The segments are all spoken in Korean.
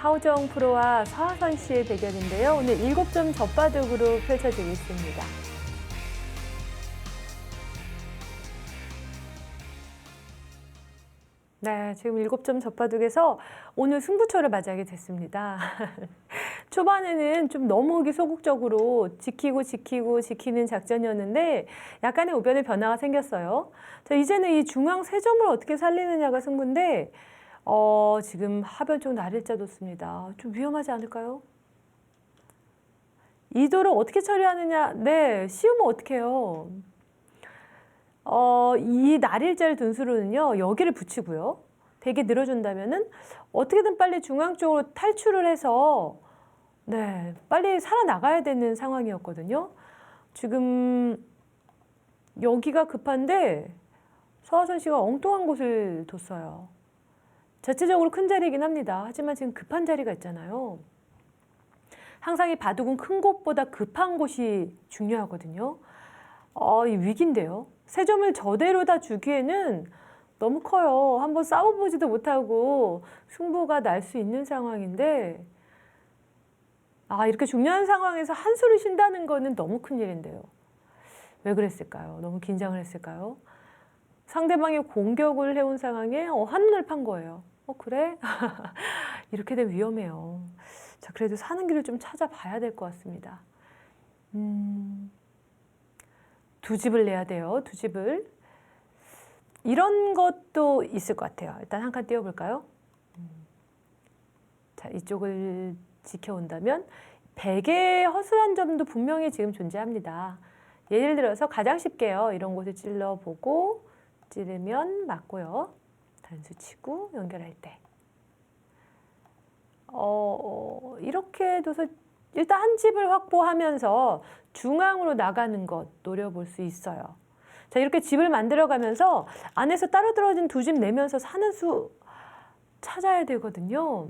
하우정 프로와 서하선 씨의 대결인데요. 오늘 7점 젖바둑으로 펼쳐지고 있습니다. 네, 지금 7점 젖바둑에서 오늘 승부처를 맞이하게 됐습니다. 초반에는 좀 너무 소극적으로 지키는 작전이었는데 약간의 우변의 변화가 생겼어요. 자, 이제는 이 중앙 세 점을 어떻게 살리느냐가 승부인데 지금 하변 쪽 날일자 뒀습니다. 좀 위험하지 않을까요? 이도를 어떻게 처리하느냐? 네, 씌우면 어떡해요? 이 날일자를 둔 수로는요, 여기를 붙이고요. 되게 늘어준다면은 어떻게든 빨리 중앙 쪽으로 탈출을 해서 네, 빨리 살아나가야 되는 상황이었거든요. 지금 여기가 급한데 서하선 씨가 엉뚱한 곳을 뒀어요. 자체적으로 큰 자리이긴 합니다. 하지만 지금 급한 자리가 있잖아요. 항상 이 바둑은 큰 곳보다 급한 곳이 중요하거든요. 이 위기인데요. 세 점을 저대로 다 주기에는 너무 커요. 한번 싸워보지도 못하고 승부가 날 수 있는 상황인데 이렇게 중요한 상황에서 한 수를 쉰다는 거는 너무 큰일인데요. 왜 그랬을까요? 너무 긴장을 했을까요? 상대방이 공격을 해온 상황에 한눈을 판 거예요. 그래? 이렇게 되면 위험해요. 자, 그래도 사는 길을 좀 찾아봐야 될 것 같습니다. 두 집을 내야 돼요. 두 집을. 이런 것도 있을 것 같아요. 일단 한 칸 띄워볼까요? 자, 이쪽을 지켜온다면 백의 허술한 점도 분명히 지금 존재합니다. 예를 들어서 가장 쉽게요. 이런 곳을 찔러보고 찌르면 맞고요. 단수 치고 연결할 때. 이렇게 둬서 일단 한 집을 확보하면서 중앙으로 나가는 것 노려볼 수 있어요. 자, 이렇게 집을 만들어가면서 안에서 따로 떨어진 두 집 내면서 사는 수 찾아야 되거든요.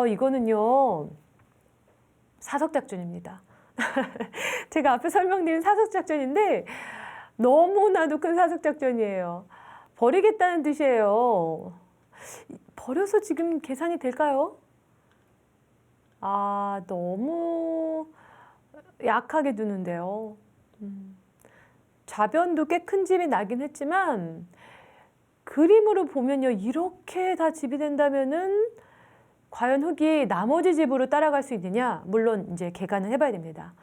이거는요. 사석작전입니다. 제가 앞에 설명드린 사석작전인데 너무나도 큰 사석작전이에요. 버리겠다는 뜻이에요. 버려서 지금 계산이 될까요? 너무 약하게 두는데요. 좌변도 꽤 큰 집이 나긴 했지만 그림으로 보면요. 이렇게 다 집이 된다면은 과연 흙이 나머지 집으로 따라갈 수 있느냐? 물론 이제 계산을 해봐야 됩니다.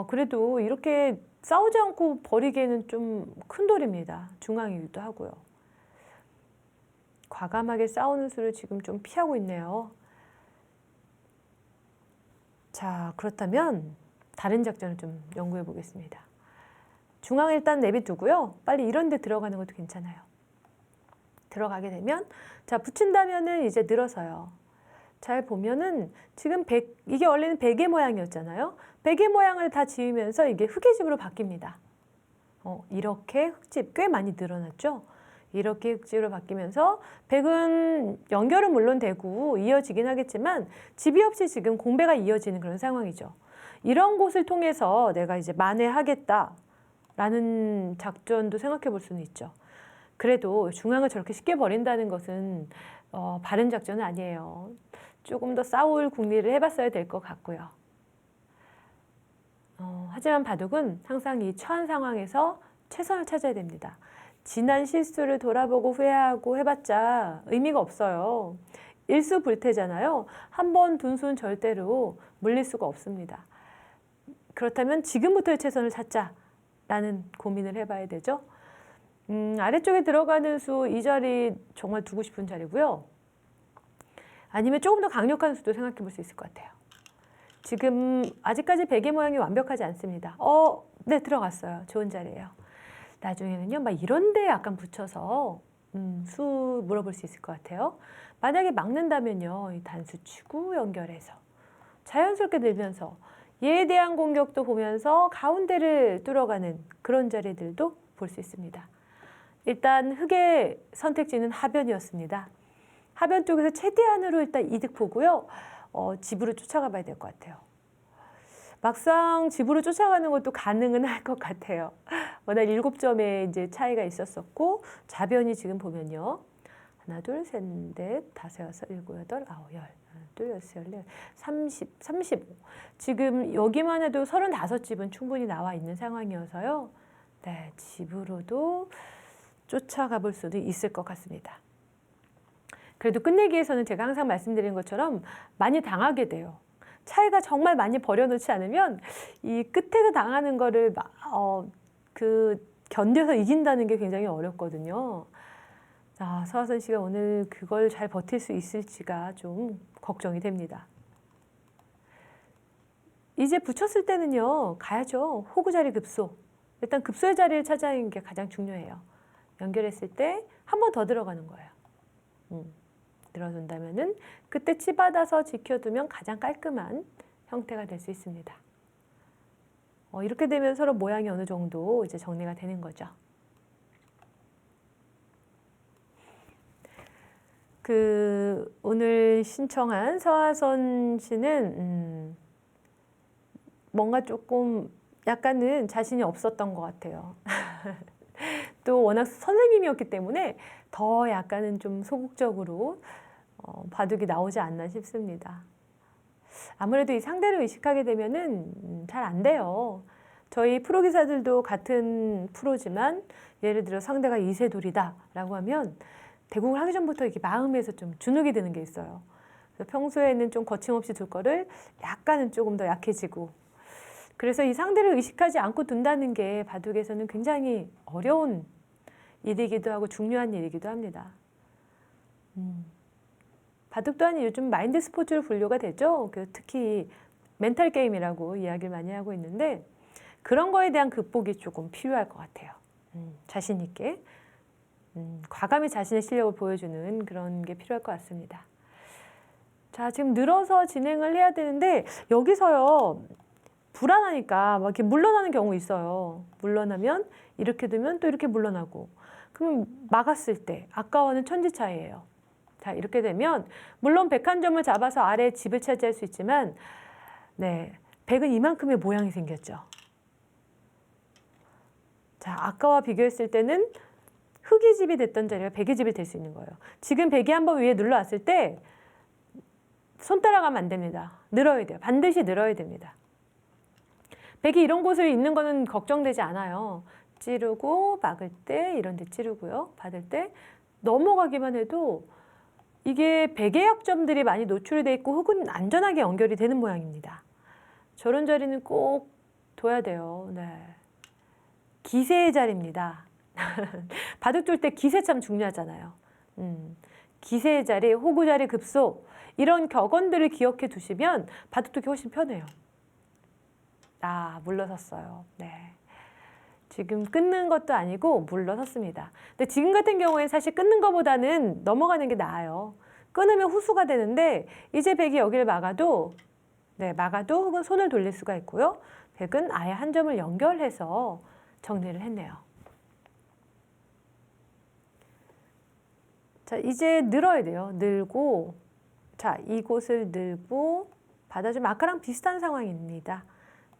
그래도 이렇게 싸우지 않고 버리기에는 좀 큰 돌입니다. 중앙이기도 하고요. 과감하게 싸우는 수를 지금 좀 피하고 있네요. 자, 그렇다면 다른 작전을 좀 연구해 보겠습니다. 중앙 일단 내비두고요. 빨리 이런 데 들어가는 것도 괜찮아요. 들어가게 되면 자, 붙인다면은 이제 늘어서요. 잘 보면은 지금 이게 원래는 베개 모양이었잖아요. 베개 모양을 다 지으면서 이게 흙의 집으로 바뀝니다. 이렇게 흙집 꽤 많이 늘어났죠. 이렇게 흙집으로 바뀌면서 백은 연결은 물론 되고 이어지긴 하겠지만 집이 없이 지금 공배가 이어지는 그런 상황이죠. 이런 곳을 통해서 내가 이제 만회하겠다라는 작전도 생각해 볼 수는 있죠. 그래도 중앙을 저렇게 쉽게 버린다는 것은 바른 작전은 아니에요. 조금 더 싸울 궁리를 해봤어야 될 것 같고요. 하지만 바둑은 항상 이 처한 상황에서 최선을 찾아야 됩니다. 지난 실수를 돌아보고 후회하고 해봤자 의미가 없어요. 일수불태잖아요. 한 번 둔 수는 절대로 물릴 수가 없습니다. 그렇다면 지금부터의 최선을 찾자라는 고민을 해봐야 되죠. 아래쪽에 들어가는 수 이 자리 정말 두고 싶은 자리고요. 아니면 조금 더 강력한 수도 생각해 볼 수 있을 것 같아요. 지금 아직까지 베개 모양이 완벽하지 않습니다. 네, 들어갔어요. 좋은 자리예요. 나중에는요, 막 이런 데 약간 붙여서 수 물어볼 수 있을 것 같아요. 만약에 막는다면요, 이 단수 치고 연결해서 자연스럽게 늘면서 얘에 대한 공격도 보면서 가운데를 뚫어가는 그런 자리들도 볼 수 있습니다. 일단 흙의 선택지는 하변이었습니다. 하변 쪽에서 최대한으로 일단 이득 보고요. 집으로 쫓아가 봐야 될 것 같아요. 막상 집으로 쫓아가는 것도 가능은 할 것 같아요. 워낙 7점의 이제 차이가 있었었고, 좌변이 지금 보면요. 하나, 둘, 셋, 넷, 다섯, 여섯, 일곱, 여덟, 아홉, 열. 뚫렸어요. 30, 35. 지금 여기만 해도 35집은 충분히 나와 있는 상황이어서요. 네, 집으로도 쫓아가 볼 수도 있을 것 같습니다. 그래도 끝내기에서는 제가 항상 말씀드린 것처럼 많이 당하게 돼요. 차이가 정말 많이 버려놓지 않으면 이 끝에서 당하는 거를 견뎌서 이긴다는 게 굉장히 어렵거든요. 서하선 씨가 오늘 그걸 잘 버틸 수 있을지가 좀 걱정이 됩니다. 이제 붙였을 때는요, 가야죠. 호구 자리 급소. 일단 급소의 자리를 찾아내는 게 가장 중요해요. 연결했을 때 한 번 더 들어가는 거예요. 들어둔다면은 그때 치받아서 지켜두면 가장 깔끔한 형태가 될 수 있습니다. 이렇게 되면 서로 모양이 어느 정도 이제 정리가 되는 거죠. 오늘 신청한 서하선 씨는 뭔가 조금 약간은 자신이 없었던 것 같아요. 또 워낙 선생님이었기 때문에 더 약간은 좀 소극적으로 바둑이 나오지 않나 싶습니다. 아무래도 이 상대를 의식하게 되면은 잘 안 돼요. 저희 프로 기사들도 같은 프로지만 예를 들어 상대가 이세돌이다라고 하면 대국을 하기 전부터 이렇게 마음에서 좀 주눅이 드는 게 있어요. 그래서 평소에는 좀 거침없이 둘 거를 약간은 조금 더 약해지고, 그래서 이 상대를 의식하지 않고 둔다는 게 바둑에서는 굉장히 어려운 일이기도 하고 중요한 일이기도 합니다. 바둑 또한 요즘 마인드 스포츠로 분류가 되죠. 특히 멘탈 게임이라고 이야기를 많이 하고 있는데 그런 거에 대한 극복이 조금 필요할 것 같아요. 자신 있게 과감히 자신의 실력을 보여주는 그런 게 필요할 것 같습니다. 자, 지금 늘어서 진행을 해야 되는데 여기서요 불안하니까 막 이렇게 물러나는 경우 있어요. 물러나면 이렇게 되면 또 이렇게 물러나고, 그럼 막았을 때 아까와는 천지 차이예요. 자, 이렇게 되면 물론 101점을 잡아서 아래에 집을 차지할 수 있지만 네, 100은 이만큼의 모양이 생겼죠. 자, 아까와 비교했을 때는 흑의 집이 됐던 자리가 100의 집이 될 수 있는 거예요. 지금 100이 한번 위에 눌러왔을 때 손 따라가면 안 됩니다. 늘어야 돼요. 반드시 늘어야 됩니다. 100이 이런 곳에 있는 거는 걱정되지 않아요. 찌르고 막을 때 이런 데 찌르고요. 받을 때 넘어가기만 해도 이게 100의 약점들이 많이 노출이 돼 있고 흑은 안전하게 연결이 되는 모양입니다. 저런 자리는 꼭 둬야 돼요. 네. 기세의 자리입니다. 바둑 둘 때 기세 참 중요하잖아요. 기세의 자리, 호구 자리, 급소 이런 격언들을 기억해 두시면 바둑 두기 훨씬 편해요. 물러섰어요. 네. 지금 끊는 것도 아니고 물러섰습니다. 근데 지금 같은 경우에는 사실 끊는 것보다는 넘어가는 게 나아요. 끊으면 후수가 되는데 이제 100이 여기를 막아도 혹은 손을 돌릴 수가 있고요. 100은 아예 한 점을 연결해서 정리를 했네요. 자, 이제 늘어야 돼요. 늘고, 자, 이곳을 늘고 받아주면 아까랑 비슷한 상황입니다.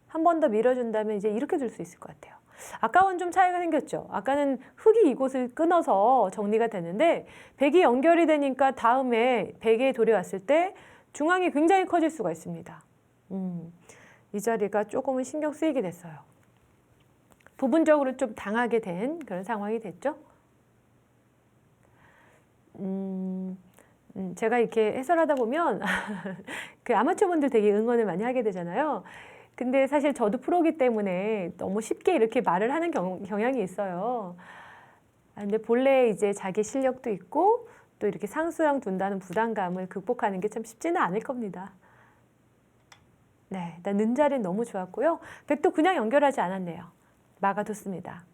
한 번 더 밀어준다면 이제 이렇게 둘 수 있을 것 같아요. 아까와는 좀 차이가 생겼죠. 아까는 흑이 이곳을 끊어서 정리가 되는데 100이 연결이 되니까 다음에 100에 돌이 왔을 때 중앙이 굉장히 커질 수가 있습니다. 이 자리가 조금은 신경 쓰이게 됐어요. 부분적으로 좀 당하게 된 그런 상황이 됐죠. 제가 이렇게 해설하다 보면 그 아마추어분들 되게 응원을 많이 하게 되잖아요. 근데 사실 저도 프로기 때문에 너무 쉽게 이렇게 말을 하는 경향이 있어요. 근데 본래 이제 자기 실력도 있고 또 이렇게 상수랑 둔다는 부담감을 극복하는 게 참 쉽지는 않을 겁니다. 네, 일단 는 자리는 너무 좋았고요. 100도 그냥 연결하지 않았네요. 막아뒀습니다.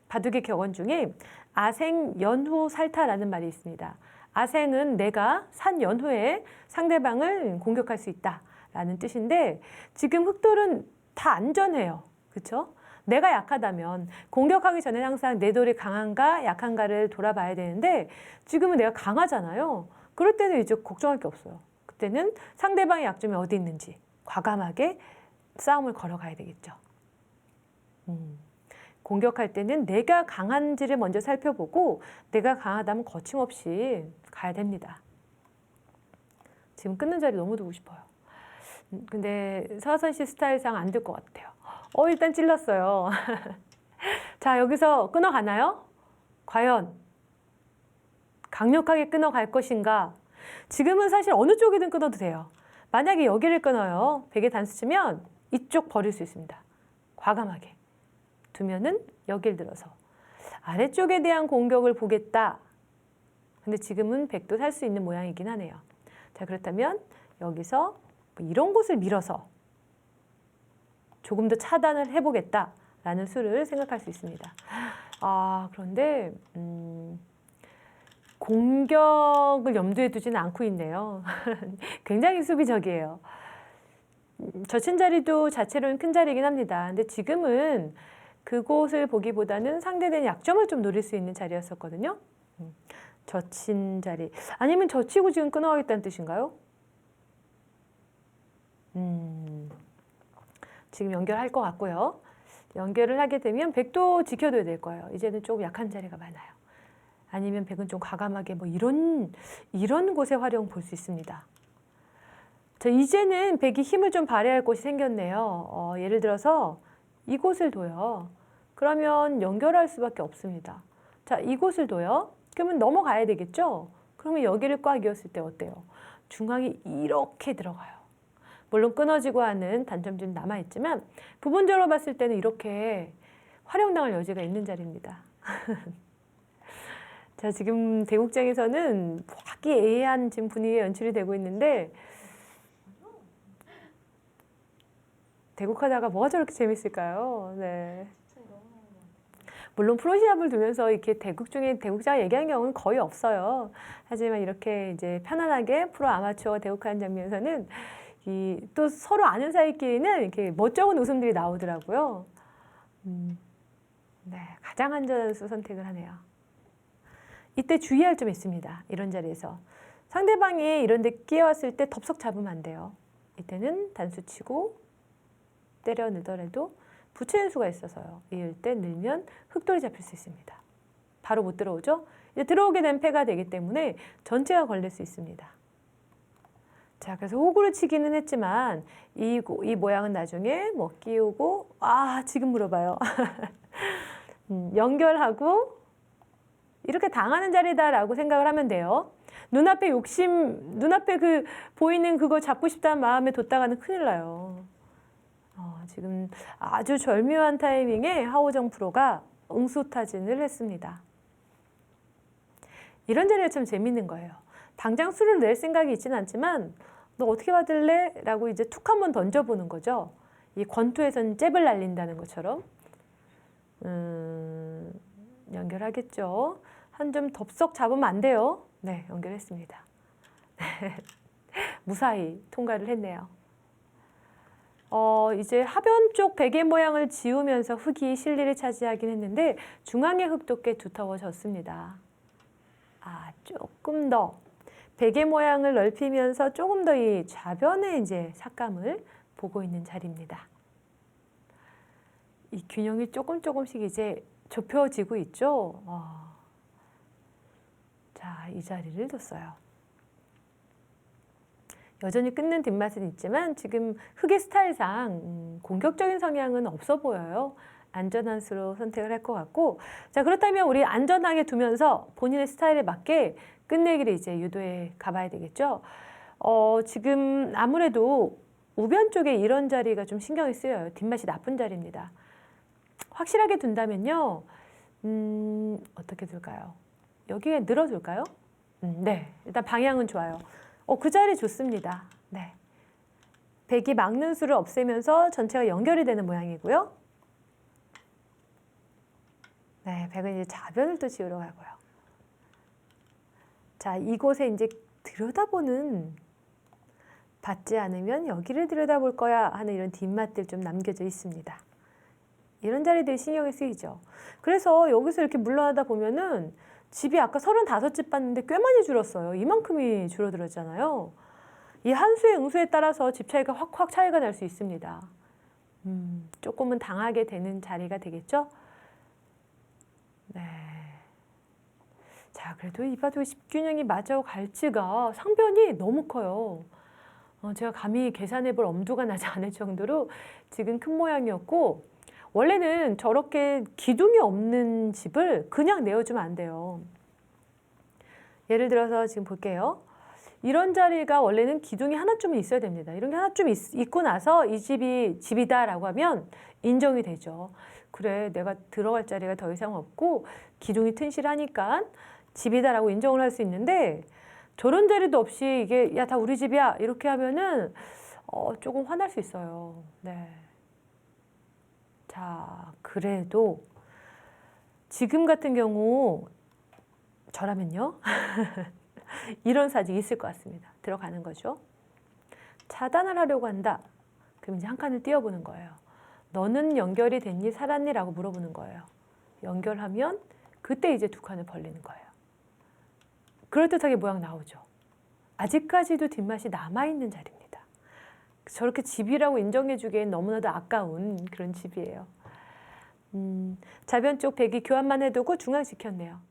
바둑의 격언 중에 아생 연후 살타라는 말이 있습니다. 아생은 내가 산 연후에 상대방을 공격할 수 있다 라는 뜻인데 지금 흑돌은 다 안전해요. 그렇죠? 내가 약하다면 공격하기 전에 항상 내 돌이 강한가 약한가를 돌아봐야 되는데 지금은 내가 강하잖아요. 그럴 때는 이제 걱정할 게 없어요. 그때는 상대방의 약점이 어디 있는지 과감하게 싸움을 걸어가야 되겠죠. 공격할 때는 내가 강한지를 먼저 살펴보고 내가 강하다면 거침없이 가야 됩니다. 지금 끊는 자리 너무 두고 싶어요. 근데 서하선 씨 스타일상 안 될 것 같아요. 일단 찔렀어요. 자, 여기서 끊어가나요? 과연 강력하게 끊어갈 것인가? 지금은 사실 어느 쪽이든 끊어도 돼요. 만약에 여기를 끊어요. 베개 단수 치면 이쪽 버릴 수 있습니다. 과감하게 두면은 여기를 들어서 아래쪽에 대한 공격을 보겠다. 근데 지금은 백도 살 수 있는 모양이긴 하네요. 자, 그렇다면 여기서 이런 곳을 밀어서 조금 더 차단을 해보겠다라는 수를 생각할 수 있습니다. 그런데 공격을 염두에 두지는 않고 있네요. 굉장히 수비적이에요. 젖힌 자리도 자체로는 큰 자리이긴 합니다. 근데 지금은 그곳을 보기보다는 상대된 약점을 좀 노릴 수 있는 자리였었거든요. 젖힌 자리. 아니면 젖히고 지금 끊어가겠다는 뜻인가요? 지금 연결할 것 같고요. 연결을 하게 되면 백도 지켜둬야 될 거예요. 이제는 조금 약한 자리가 많아요. 아니면 백은 좀 과감하게 뭐 이런 곳에 활용 볼 수 있습니다. 자, 이제는 백이 힘을 좀 발휘할 곳이 생겼네요. 예를 들어서 이곳을 둬요. 그러면 연결할 수밖에 없습니다. 자, 이곳을 둬요. 그러면 넘어가야 되겠죠? 그러면 여기를 꽉 이었을 때 어때요? 중앙이 이렇게 들어가요. 물론 끊어지고 하는 단점들은 남아있지만 부분적으로 봤을 때는 이렇게 활용당할 여지가 있는 자리입니다. 자, 지금 대국장에서는 화기애애한 지금 분위기가 연출이 되고 있는데 대국하다가 뭐가 저렇게 재밌을까요? 네. 물론 프로시합을 두면서 이렇게 대국장 얘기하는 경우는 거의 없어요. 하지만 이렇게 이제 편안하게 프로 아마추어가 대국하는 장면에서는 또 서로 아는 사이끼리는 이렇게 멋쩍은 웃음들이 나오더라고요. 네, 가장 안전한 수 선택을 하네요. 이때 주의할 점이 있습니다. 이런 자리에서 상대방이 이런 데 끼어왔을 때 덥석 잡으면 안 돼요. 이때는 단수 치고 때려 넣더라도 붙이는 수가 있어서요. 이럴 때 넣으면 흑돌이 잡힐 수 있습니다. 바로 못 들어오죠? 이제 들어오게 되면 패가 되기 때문에 전체가 걸릴 수 있습니다. 자, 그래서 호구를 치기는 했지만 이 모양은 나중에 뭐 끼우고 지금 물어봐요. 연결하고 이렇게 당하는 자리다라고 생각을 하면 돼요. 눈앞에 눈앞에 보이는 그거 잡고 싶다는 마음에 뒀다가는 큰일 나요. 지금 아주 절묘한 타이밍에 하오정 프로가 응수타진을 했습니다. 이런 자리가 참 재밌는 거예요. 당장 수를 낼 생각이 있지는 않지만 너 어떻게 받을래? 라고 이제 툭 한번 던져보는 거죠. 이 권투에서는 잽을 날린다는 것처럼. 연결하겠죠. 한 점 덥석 잡으면 안 돼요. 네, 연결했습니다. 무사히 통과를 했네요. 이제 하변 쪽 베개 모양을 지우면서 흙이 실리를 차지하긴 했는데 중앙의 흙도 꽤 두터워졌습니다. 조금 더 베개 모양을 넓히면서 조금 더 이 좌변의 이제 삭감을 보고 있는 자리입니다. 이 균형이 조금씩 이제 좁혀지고 있죠. 자, 이 자리를 뒀어요. 여전히 끊는 뒷맛은 있지만 지금 흑의 스타일상 공격적인 성향은 없어 보여요. 안전한 수로 선택을 할 것 같고, 자, 그렇다면 우리 안전하게 두면서 본인의 스타일에 맞게 끝내기를 이제 유도해 가봐야 되겠죠. 지금 아무래도 우변 쪽에 이런 자리가 좀 신경이 쓰여요. 뒷맛이 나쁜 자리입니다. 확실하게 둔다면요, 어떻게 둘까요? 여기에 늘어둘까요? 네, 일단 방향은 좋아요. 그 자리 좋습니다. 네. 백이 막는 수를 없애면서 전체가 연결이 되는 모양이고요. 네, 백은 이제 좌변을 또 지우러 가고요. 자, 이곳에 이제 들여다보는, 받지 않으면 여기를 들여다볼 거야 하는 이런 뒷맛들 좀 남겨져 있습니다. 이런 자리들이 신경이 쓰이죠. 그래서 여기서 이렇게 물러나다 보면은 집이 아까 35집 봤는데 꽤 많이 줄었어요. 이만큼이 줄어들었잖아요. 이 한 수의 응수에 따라서 집 차이가 확 차이가 날 수 있습니다. 조금은 당하게 되는 자리가 되겠죠? 네. 자, 자, 그래도 이 바둑의 집균형이 맞아 갈지가 상변이 너무 커요. 제가 감히 계산해 볼 엄두가 나지 않을 정도로 지금 큰 모양이었고, 원래는 저렇게 기둥이 없는 집을 그냥 내어주면 안 돼요. 예를 들어서 지금 볼게요. 이런 자리가 원래는 기둥이 하나쯤은 있어야 됩니다. 이런 게 하나쯤 있고 나서 이 집이 집이다라고 하면 인정이 되죠. 그래, 내가 들어갈 자리가 더 이상 없고 기둥이 튼실하니까 집이다라고 인정을 할 수 있는데, 저런 자리도 없이 이게 야, 다 우리 집이야 이렇게 하면은 조금 화날 수 있어요. 네. 자, 그래도 지금 같은 경우 저라면요. 이런 사직이 있을 것 같습니다. 들어가는 거죠. 차단을 하려고 한다. 그럼 이제 한 칸을 띄워보는 거예요. 너는 연결이 됐니? 살았니? 라고 물어보는 거예요. 연결하면 그때 이제 두 칸을 벌리는 거예요. 그럴듯하게 모양 나오죠. 아직까지도 뒷맛이 남아있는 자리입니다. 저렇게 집이라고 인정해주기엔 너무나도 아까운 그런 집이에요. 좌변 쪽 백이 교환만 해두고 중앙 지켰네요.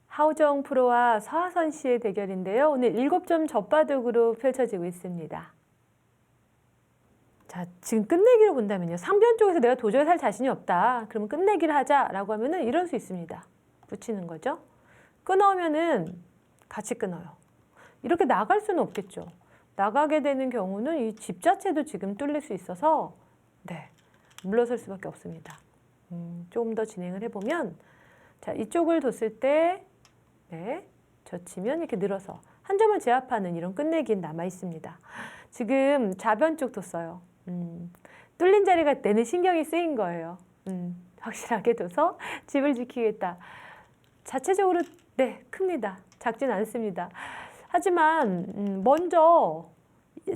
하우정 프로와 서하선 씨의 대결인데요. 오늘 7점 젖바둑으로 펼쳐지고 있습니다. 자, 지금 끝내기로 본다면요. 상변 쪽에서 내가 도저히 살 자신이 없다. 그러면 끝내기를 하자라고 하면은 이럴 수 있습니다. 붙이는 거죠. 끊어오면은 같이 끊어요. 이렇게 나갈 수는 없겠죠. 나가게 되는 경우는 이 집 자체도 지금 뚫릴 수 있어서 네, 물러설 수밖에 없습니다. 조금 더 진행을 해보면, 자, 이쪽을 뒀을 때 네, 젖히면 이렇게 늘어서 한 점을 제압하는 이런 끝내기는 남아 있습니다. 지금 좌변 쪽 뒀어요. 뚫린 자리가 내는 신경이 쓰인 거예요. 확실하게 둬서 집을 지키겠다. 자체적으로 네, 큽니다. 작진 않습니다. 하지만 먼저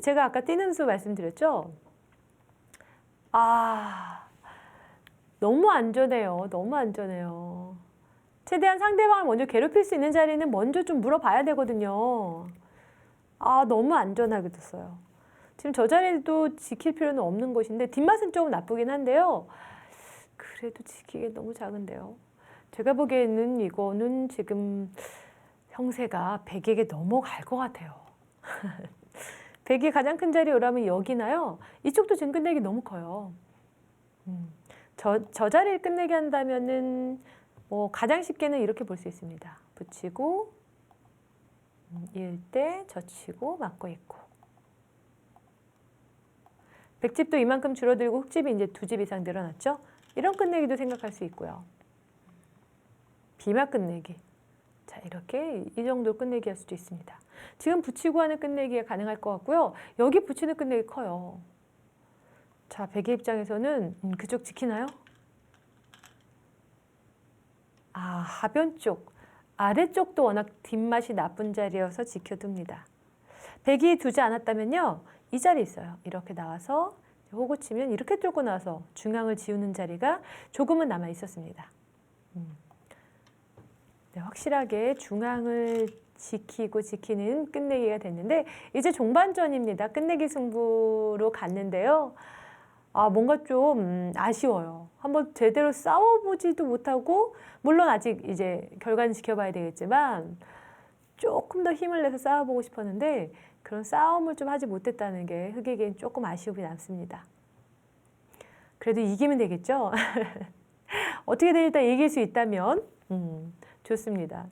제가 아까 뛰는 수 말씀드렸죠. 너무 안전해요. 너무 안전해요. 최대한 상대방을 먼저 괴롭힐 수 있는 자리는 먼저 좀 물어봐야 되거든요. 너무 안전하게 뒀어요. 지금 저 자리도 지킬 필요는 없는 곳인데 뒷맛은 조금 나쁘긴 한데요. 그래도 지키기 너무 작은데요. 제가 보기에는 이거는 지금 형세가 백에게 넘어갈 것 같아요. 백이 가장 큰 자리 오라면 여기나요? 이쪽도 지금 끝내기 너무 커요. 저 자리를 끝내게 한다면은 가장 쉽게는 이렇게 볼 수 있습니다. 붙이고 일대 젖히고 맞고 있고. 백집도 이만큼 줄어들고 흑집이 이제 2집 이상 늘어났죠. 이런 끝내기도 생각할 수 있고요. 비막 끝내기. 자, 이렇게 이 정도 끝내기 할 수도 있습니다. 지금 붙이고 하는 끝내기가 가능할 것 같고요. 여기 붙이는 끝내기 커요. 자, 백의 입장에서는 그쪽 지키나요? 하변 쪽, 아래쪽도 워낙 뒷맛이 나쁜 자리여서 지켜둡니다. 백이 두지 않았다면요. 이 자리에 있어요. 이렇게 나와서 호구 치면 이렇게 뚫고 나서 중앙을 지우는 자리가 조금은 남아 있었습니다. 네, 확실하게 중앙을 지키는 끝내기가 됐는데 이제 종반전입니다. 끝내기 승부로 갔는데요. 뭔가 좀 아쉬워요. 한번 제대로 싸워보지도 못하고, 물론 아직 이제 결과는 지켜봐야 되겠지만 조금 더 힘을 내서 싸워보고 싶었는데 그런 싸움을 좀 하지 못했다는 게 흑에겐 조금 아쉬움이 남습니다. 그래도 이기면 되겠죠? 어떻게든 일단 이길 수 있다면 좋습니다.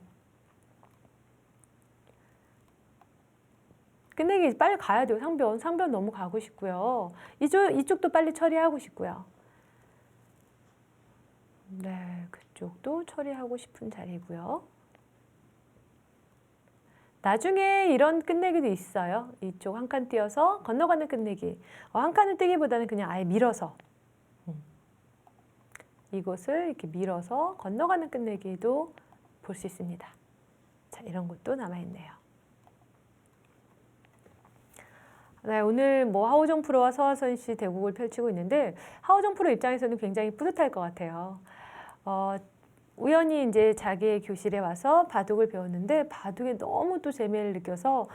끝내기 빨리 가야 돼요. 상변 너무 가고 싶고요. 이쪽도 빨리 처리하고 싶고요. 네, 그쪽도 처리하고 싶은 자리고요. 나중에 이런 끝내기도 있어요. 이쪽 한 칸 띄어서 건너가는 끝내기. 한 칸을 띄기보다는 그냥 아예 밀어서 이곳을 이렇게 밀어서 건너가는 끝내기도 볼 수 있습니다. 자, 이런 것도 남아있네요. 네, 오늘 하우정 프로와 서하선 씨 대국을 펼치고 있는데 하우정 프로 입장에서는 굉장히 뿌듯할 것 같아요. 우연히 이제 자기의 교실에 와서 바둑을 배웠는데 바둑에 너무 또 재미를 느껴서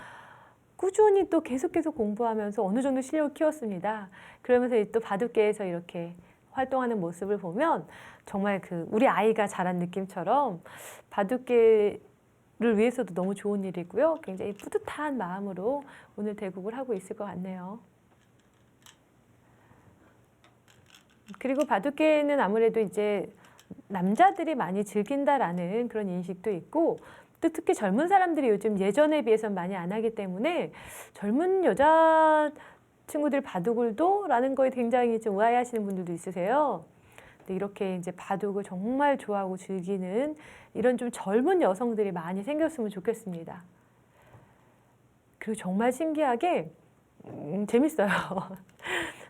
꾸준히 또 계속 공부하면서 어느 정도 실력을 키웠습니다. 그러면서 또 바둑계에서 이렇게 활동하는 모습을 보면 정말 그 우리 아이가 자란 느낌처럼 바둑계를 위해서도 너무 좋은 일이고요. 굉장히 뿌듯한 마음으로 오늘 대국을 하고 있을 것 같네요. 그리고 바둑계는 아무래도 이제 남자들이 많이 즐긴다라는 그런 인식도 있고 또 특히 젊은 사람들이 요즘 예전에 비해서는 많이 안 하기 때문에 젊은 여자 친구들이 바둑을 둬? 라는 거에 굉장히 좀 의아해하시는 분들도 있으세요. 근데 이렇게 이제 바둑을 정말 좋아하고 즐기는 이런 좀 젊은 여성들이 많이 생겼으면 좋겠습니다. 그리고 정말 신기하게 재밌어요.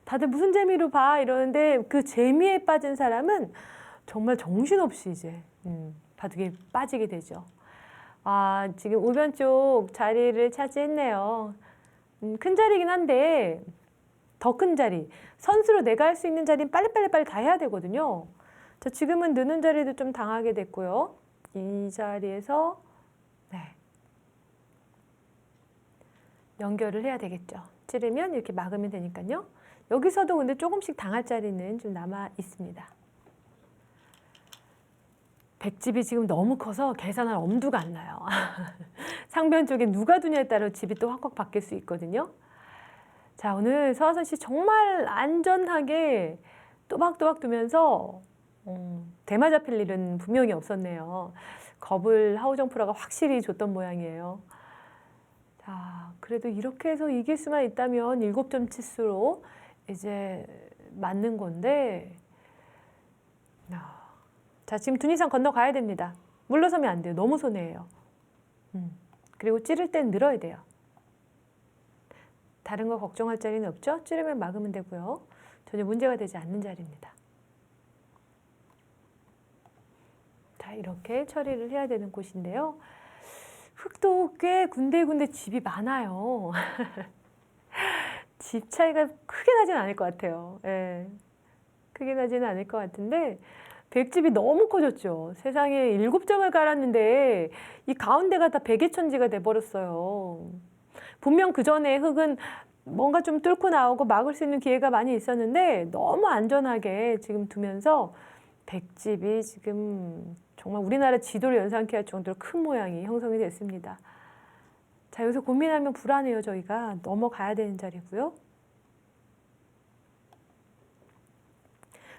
다들 무슨 재미로 봐 이러는데 그 재미에 빠진 사람은 정말 정신없이 이제 바둑에 빠지게 되죠. 아, 지금 우변 쪽 자리를 차지했네요. 큰 자리긴 한데 더 큰 자리. 선수로 내가 할 수 있는 자리는 빨리 다 해야 되거든요. 자, 지금은 느는 자리도 좀 당하게 됐고요. 이 자리에서 네. 연결을 해야 되겠죠. 찌르면 이렇게 막으면 되니까요. 여기서도 근데 조금씩 당할 자리는 좀 남아 있습니다. 백집이 지금 너무 커서 계산할 엄두가 안 나요. 상변 쪽에 누가 두냐에 따라 집이 또 확확 바뀔 수 있거든요. 자, 오늘 서하선 씨 정말 안전하게 또박또박 두면서 대마 잡힐 일은 분명히 없었네요. 겁을 하우정 프로가 확실히 줬던 모양이에요. 자, 그래도 이렇게 해서 이길 수만 있다면 7점 치수로 이제 맞는 건데 자, 지금 둔 이상 건너가야 됩니다. 물러서면 안 돼요. 너무 손해예요. 그리고 찌를 땐 늘어야 돼요. 다른 거 걱정할 자리는 없죠? 찌르면 막으면 되고요. 전혀 문제가 되지 않는 자리입니다. 자, 이렇게 처리를 해야 되는 곳인데요. 흙도 꽤 군데군데 집이 많아요. 집 차이가 크게 나진 않을 것 같아요. 예. 크게 나지는 않을 것 같은데 백집이 너무 커졌죠. 세상에 7점을 깔았는데 이 가운데가 다 백의천지가 돼버렸어요. 분명 그 전에 흙은 뭔가 좀 뚫고 나오고 막을 수 있는 기회가 많이 있었는데 너무 안전하게 지금 두면서 백집이 지금 정말 우리나라 지도를 연상케 할 정도로 큰 모양이 형성이 됐습니다. 자, 여기서 고민하면 불안해요. 저희가 넘어가야 되는 자리고요.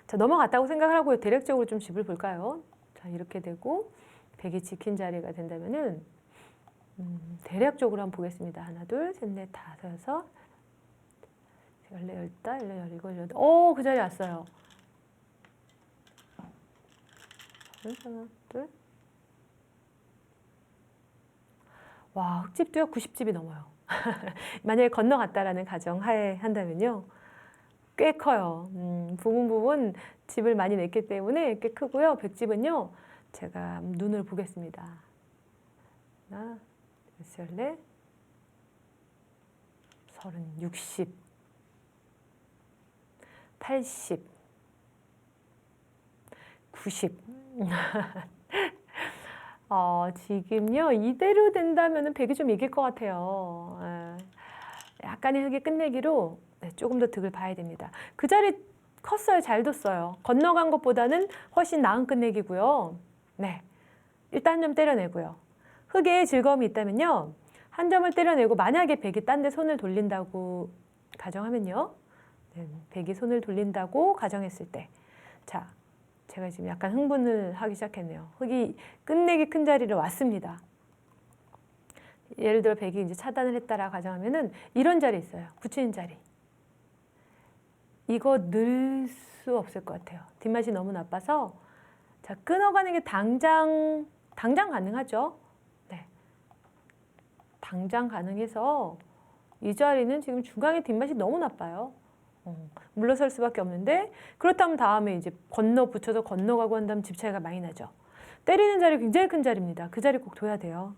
자, 넘어갔다고 생각을 하고요. 대략적으로 좀 집을 볼까요? 자, 이렇게 되고 백이 지킨 자리가 된다면은 대략적으로 한번 보겠습니다. 하나, 둘, 셋, 넷, 다섯, 여섯, 열네, 열다, 열네, 열일곱, 열여덟. 오, 그 자리 왔어요. 하나, 둘. 와, 흙집도요 90집이 넘어요. 만약에 건너갔다라는 가정하에 한다면요. 꽤 커요. 부분 집을 많이 냈기 때문에 꽤 크고요. 백집은요. 제가 눈을 보겠습니다. 하나, 둘, 셋, 30, 60, 80, 90. 지금요. 이대로 된다면 백이 좀 이길 것 같아요. 약간의 흙의 끝내기로 조금 더 득을 봐야 됩니다. 그 자리 컸어요. 잘 뒀어요. 건너간 것보다는 훨씬 나은 끝내기고요. 네, 일단 한 점 때려내고요. 흙에 즐거움이 있다면요. 한 점을 때려내고 만약에 백이 딴 데 손을 돌린다고 가정하면요. 네, 백이 손을 돌린다고 가정했을 때 자, 제가 지금 약간 흥분을 하기 시작했네요. 흙이 끝내기 큰 자리로 왔습니다. 예를 들어 백이 이제 차단을 했다라고 가정하면은 이런 자리 있어요. 붙이는 자리. 이거 늘 수 없을 것 같아요. 뒷맛이 너무 나빠서 자, 끊어가는 게 당장 가능하죠. 네. 당장 가능해서 이 자리는 지금 중앙에 뒷맛이 너무 나빠요. 물러설 수밖에 없는데 그렇다면 다음에 이제 붙여서 건너가고 한 다음 집 차이가 많이 나죠. 때리는 자리 굉장히 큰 자리입니다. 그 자리 꼭 둬야 돼요.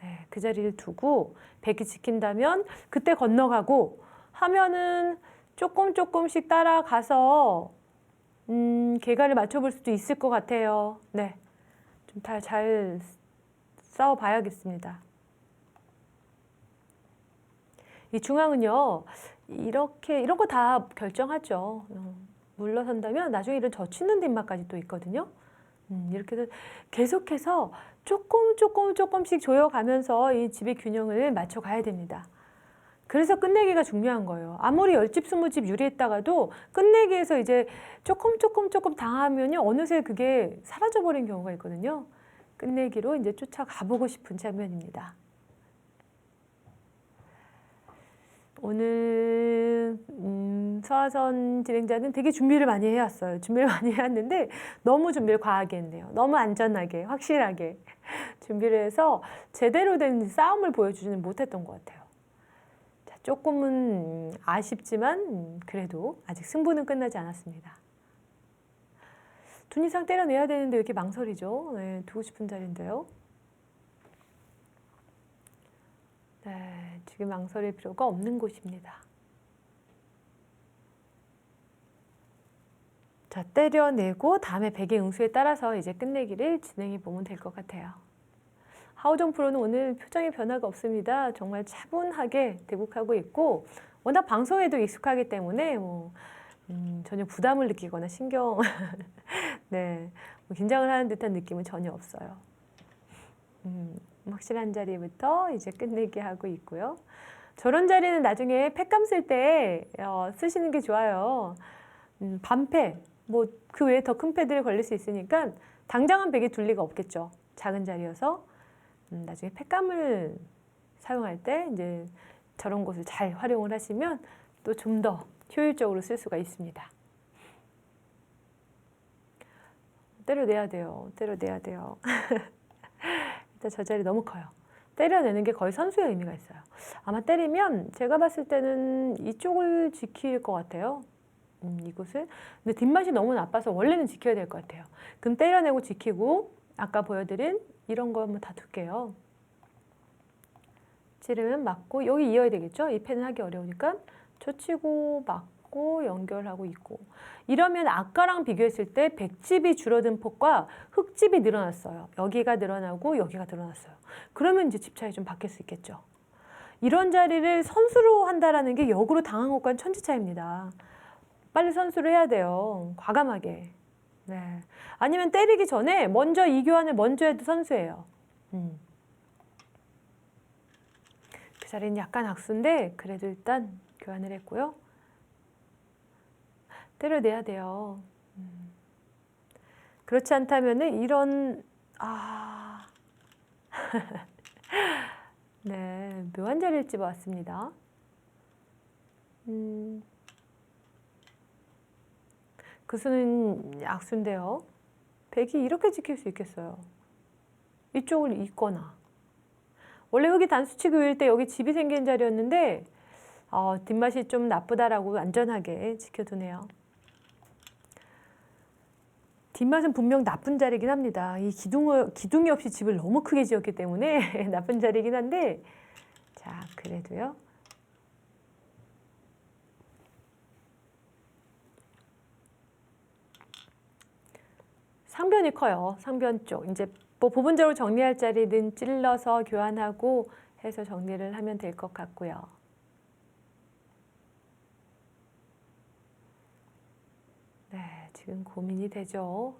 네, 그 자리를 두고 백이 지킨다면 그때 건너가고 하면은 조금씩 따라가서 개가를 맞춰볼 수도 있을 것 같아요. 네, 좀 잘 싸워봐야겠습니다. 이 중앙은요, 이런 거 다 결정하죠. 물러선다면 나중에 이런 젖히는 뒷맛까지 또 있거든요. 이렇게 해서 계속해서 조금씩 조여가면서 이 집의 균형을 맞춰가야 됩니다. 그래서 끝내기가 중요한 거예요. 아무리 10집, 20집 유리했다가도 끝내기에서 이제 조금 당하면요. 어느새 그게 사라져버린 경우가 있거든요. 끝내기로 이제 쫓아가 보고 싶은 장면입니다. 오늘 서하선 진행자는 되게 준비를 많이 해왔어요. 준비를 많이 해왔는데 너무 준비를 과하게 했네요. 너무 안전하게, 확실하게 준비를 해서 제대로 된 싸움을 보여주지는 못했던 것 같아요. 자, 조금은 아쉽지만 그래도 아직 승부는 끝나지 않았습니다. 둔 이상 때려내야 되는데 왜 이렇게 망설이죠? 네, 두고 싶은 자리인데요. 네, 지금 망설일 필요가 없는 곳입니다. 자, 때려내고 다음에 백의 응수에 따라서 이제 끝내기를 진행해 보면 될 것 같아요. 하우정 프로는 오늘 표정의 변화가 없습니다. 정말 차분하게 대국하고 있고 워낙 방송에도 익숙하기 때문에 전혀 부담을 느끼거나 신경 네, 긴장을 하는 듯한 느낌은 전혀 없어요. 확실한 자리부터 이제 끝내기 하고 있고요. 저런 자리는 나중에 팩감 쓸 때 쓰시는 게 좋아요. 반패, 뭐 그 외에 더 큰 패들이 걸릴 수 있으니까 당장은 백이 둘 리가 없겠죠. 작은 자리여서 나중에 팩감을 사용할 때 이제 저런 곳을 잘 활용을 하시면 또 좀 더 효율적으로 쓸 수가 있습니다. 때려내야 돼요. 때려내야 돼요. 일단 저 자리 너무 커요. 때려내는 게 거의 선수의 의미가 있어요. 아마 때리면 제가 봤을 때는 이쪽을 지킬 것 같아요. 이곳을. 근데 뒷맛이 너무 나빠서 원래는 지켜야 될 것 같아요. 그럼 때려내고 지키고 아까 보여드린 이런 거 한번 다 둘게요. 찌르면 맞고 여기 이어야 되겠죠? 이 펜은 하기 어려우니까 젖히고 맞고 연결하고 있고 이러면 아까랑 비교했을 때 백집이 줄어든 폭과 흑집이 늘어났어요. 여기가 늘어나고 여기가 늘어났어요. 그러면 이제 집 차이 좀 바뀔 수 있겠죠. 이런 자리를 선수로 한다라는 게 역으로 당한 것과는 천지 차이입니다. 빨리 선수를 해야 돼요. 과감하게. 네. 아니면 때리기 전에 먼저 이 교환을 먼저 해도 선수예요. 그 자리는 약간 악수인데 그래도 일단 교환을 했고요. 때려내야 돼요. 그렇지 않다면은 이런 네, 묘한 자리를 집어왔습니다. 그 수는 악수인데요. 백이 이렇게 지킬 수 있겠어요. 이쪽을 잇거나. 원래 흑이 단수치기 위일 때 여기 집이 생긴 자리였는데 뒷맛이 좀 나쁘다라고 안전하게 지켜두네요. 뒷맛은 분명 나쁜 자리긴 합니다. 이 기둥이 없이 집을 너무 크게 지었기 때문에 나쁜 자리긴 한데 자, 그래도요. 상변이 커요. 상변 쪽. 이제 뭐 부분적으로 정리할 자리는 찔러서 교환하고 해서 정리를 하면 될 것 같고요. 네, 지금 고민이 되죠.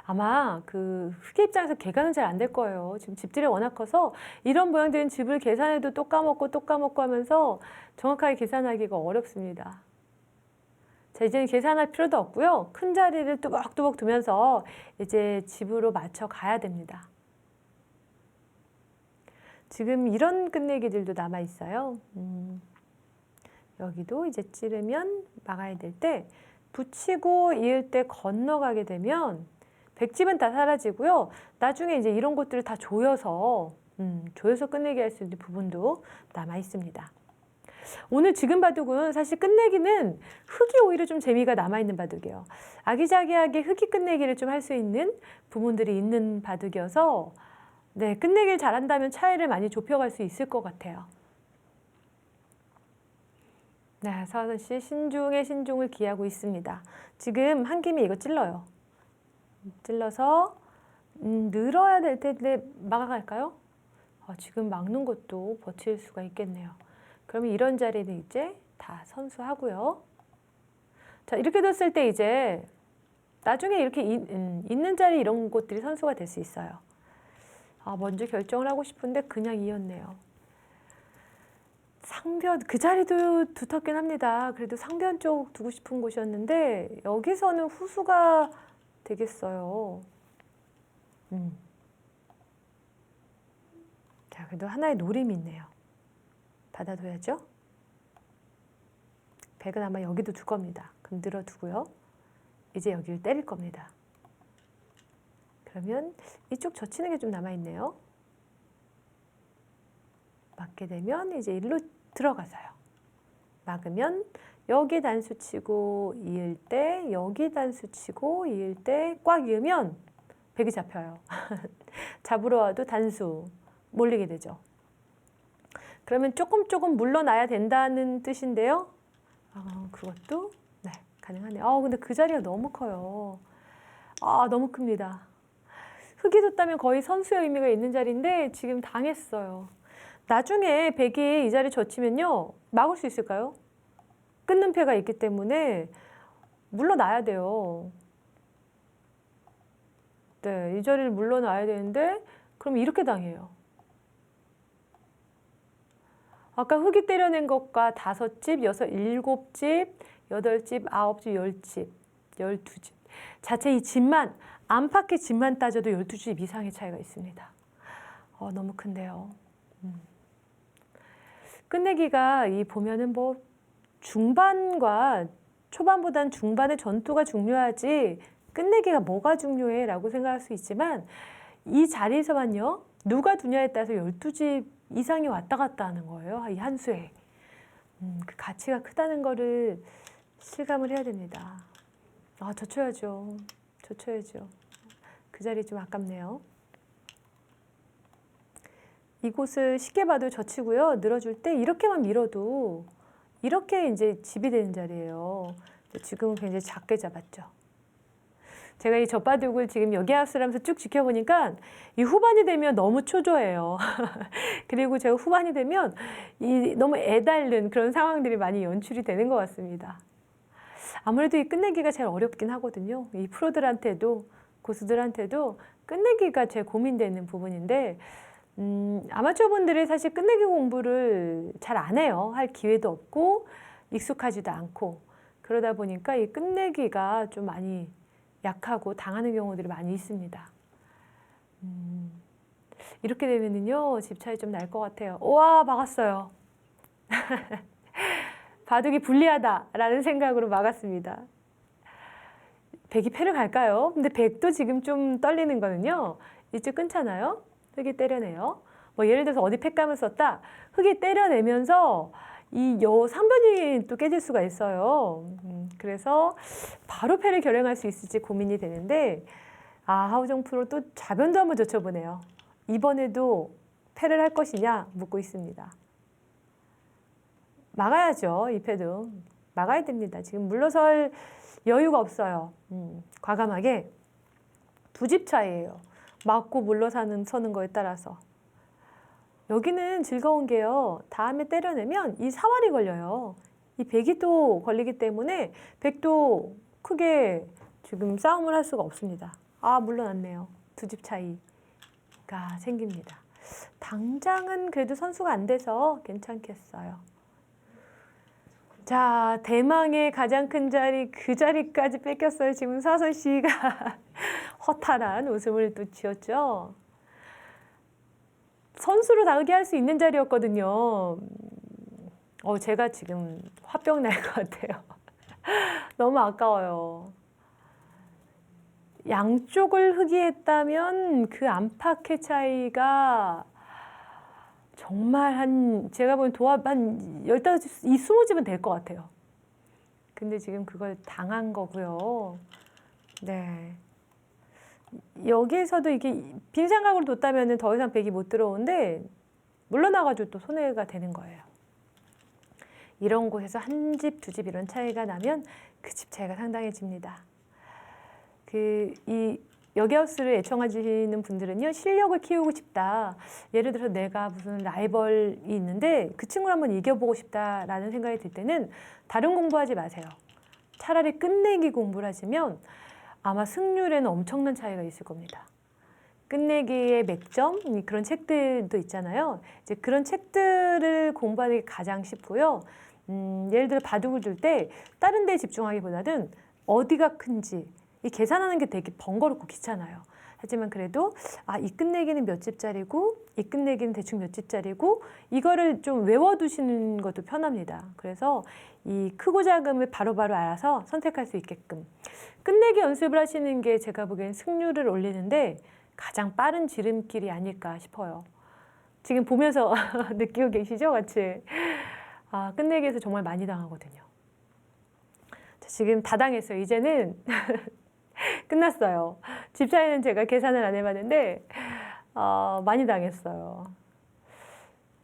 아마 그 흑의 입장에서 계산은 잘 안 될 거예요. 지금 집들이 워낙 커서 이런 모양들은 집을 계산해도 또 까먹고 하면서 정확하게 계산하기가 어렵습니다. 자, 이제는 계산할 필요도 없고요. 큰 자리를 뚜벅뚜벅 두면서 이제 집으로 맞춰 가야 됩니다. 지금 이런 끝내기들도 남아 있어요. 여기도 이제 찌르면 막아야 될 때 붙이고 이을 때 건너가게 되면 백집은 다 사라지고요. 나중에 이제 이런 것들을 다 조여서 끝내기 할 수 있는 부분도 남아 있습니다. 오늘 지금 바둑은 사실 끝내기는 흑이 오히려 좀 재미가 남아있는 바둑이에요. 아기자기하게 흑이 끝내기를 좀 할 수 있는 부분들이 있는 바둑이어서 네, 끝내기를 잘한다면 차이를 많이 좁혀갈 수 있을 것 같아요. 네, 서하선 씨 신중에 신중을 기하고 있습니다. 지금 한 김에 이거 찔러요. 찔러서 늘어야 될 텐데 막아갈까요? 지금 막는 것도 버틸 수가 있겠네요. 그러면 이런 자리는 이제 다 선수하고요. 자, 이렇게 뒀을 때 이제 나중에 이렇게 있는 자리 이런 곳들이 선수가 될 수 있어요. 아, 먼저 결정을 하고 싶은데 그냥 이었네요. 상변, 그 자리도 두텁긴 합니다. 그래도 상변 쪽 두고 싶은 곳이었는데 여기서는 후수가 되겠어요. 자, 그래도 하나의 노림이 있네요. 받아둬야죠. 백은 아마 여기도 둘 겁니다. 건드려 두고요. 이제 여기를 때릴 겁니다. 그러면 이쪽 젖히는 게 좀 남아있네요. 맞게 되면 이제 일로 들어가서요. 막으면 여기 단수 치고 이을 때, 여기 단수 치고 이을 때 꽉 이으면 백이 잡혀요. 잡으러 와도 단수 몰리게 되죠. 그러면 조금 물러나야 된다는 뜻인데요. 그것도 네, 가능하네요. 근데 그 자리가 너무 커요. 너무 큽니다. 흙이 뒀다면 거의 선수의 의미가 있는 자리인데 지금 당했어요. 나중에 백이 이 자리 젖히면요. 막을 수 있을까요? 끊는 패가 있기 때문에 물러나야 돼요. 네, 이 자리를 물러나야 되는데 그럼 이렇게 당해요. 아까 흙이 때려낸 것과 5집, 6, 7집, 8집, 9집, 10집, 12집. 자체 이 집만, 안팎의 집만 따져도 12집 이상의 차이가 있습니다. 너무 큰데요. 끝내기가 이 보면은 뭐 중반과 초반보단 중반의 전투가 중요하지 끝내기가 뭐가 중요해 라고 생각할 수 있지만 이 자리에서만요. 누가 두냐에 따라서 12집 이상이 왔다 갔다 하는 거예요. 이 한 수에. 그 가치가 크다는 거를 실감을 해야 됩니다. 젖혀야죠. 젖혀야죠. 그 자리 좀 아깝네요. 이곳을 쉽게 봐도 젖히고요. 늘어줄 때 이렇게만 밀어도 이렇게 이제 집이 되는 자리예요. 지금은 굉장히 작게 잡았죠. 제가 이 젖바둑을 지금 여기 하우스를 하면서 쭉 지켜보니까 이 후반이 되면 너무 초조해요. 그리고 제가 후반이 되면 이 너무 애달는 그런 상황들이 많이 연출이 되는 것 같습니다. 아무래도 이 끝내기가 제일 어렵긴 하거든요. 이 프로들한테도 고수들한테도 끝내기가 제일 고민되는 부분인데 아마추어 분들이 사실 끝내기 공부를 잘 안 해요. 할 기회도 없고 익숙하지도 않고 그러다 보니까 이 끝내기가 좀 많이 약하고 당하는 경우들이 많이 있습니다. 이렇게 되면은요 집 차이 좀 날 것 같아요. 와, 막았어요. 바둑이 불리하다라는 생각으로 막았습니다. 백이 패를 갈까요? 근데 백도 지금 좀 떨리는 거는요. 이쪽 끊잖아요. 흙이 때려내요. 뭐 예를 들어서 어디 팩감을 썼다. 흙이 때려내면서 이 상변이 또 깨질 수가 있어요. 그래서 바로 패를 결행할 수 있을지 고민이 되는데 하우정 프로 또 좌변도 한번 젖혀보네요. 이번에도 패를 할 것이냐 묻고 있습니다. 막아야죠. 이 패도. 막아야 됩니다. 지금 물러설 여유가 없어요. 과감하게 2집 차이예요. 맞고 서는 거에 따라서. 여기는 즐거운 게요. 다음에 때려내면 이 사활이 걸려요. 이 백이 또 걸리기 때문에 백도 크게 지금 싸움을 할 수가 없습니다. 물러났네요. 2집 차이가 생깁니다. 당장은 그래도 선수가 안 돼서 괜찮겠어요. 자, 대망의 가장 큰 자리, 그 자리까지 뺏겼어요. 지금 사선 씨가 허탈한 웃음을 또 지었죠. 선수로 나오게 할 수 있는 자리였거든요. 제가 지금 화병 날 것 같아요. 너무 아까워요. 양쪽을 흑이했다면 그 안팎의 차이가 정말 제가 보기엔 도합 한 15, 20집은 될 것 같아요. 근데 지금 그걸 당한 거고요. 네. 여기에서도 이게 빈 삼각으로 뒀다면 더 이상 백이 못 들어오는데 물러나가지고 또 손해가 되는 거예요. 이런 곳에서 1집, 2집 이런 차이가 나면 그 집 차이가 상당해집니다. 이 여기하우스를 애청하시는 분들은요, 실력을 키우고 싶다. 예를 들어서 내가 무슨 라이벌이 있는데 그 친구를 한번 이겨보고 싶다라는 생각이 들 때는 다른 공부하지 마세요. 차라리 끝내기 공부를 하시면 아마 승률에는 엄청난 차이가 있을 겁니다. 끝내기의 맥점 그런 책들도 있잖아요. 이제 그런 책들을 공부하는 게 가장 쉽고요. 예를 들어 바둑을 둘 때 다른 데에 집중하기보다는 어디가 큰지 이 계산하는 게 되게 번거롭고 귀찮아요. 하지만 그래도 이 끝내기는 몇 집짜리고 이 끝내기는 대충 몇 집짜리고 이거를 좀 외워두시는 것도 편합니다. 그래서 이 크고 작음을 바로바로 알아서 선택할 수 있게끔 끝내기 연습을 하시는 게 제가 보기엔 승률을 올리는데 가장 빠른 지름길이 아닐까 싶어요. 지금 보면서 느끼고 계시죠? 같이. 끝내기에서 정말 많이 당하거든요. 자, 지금 다 당했어요. 이제는 끝났어요. 집 차이는 제가 계산을 안 해봤는데 많이 당했어요.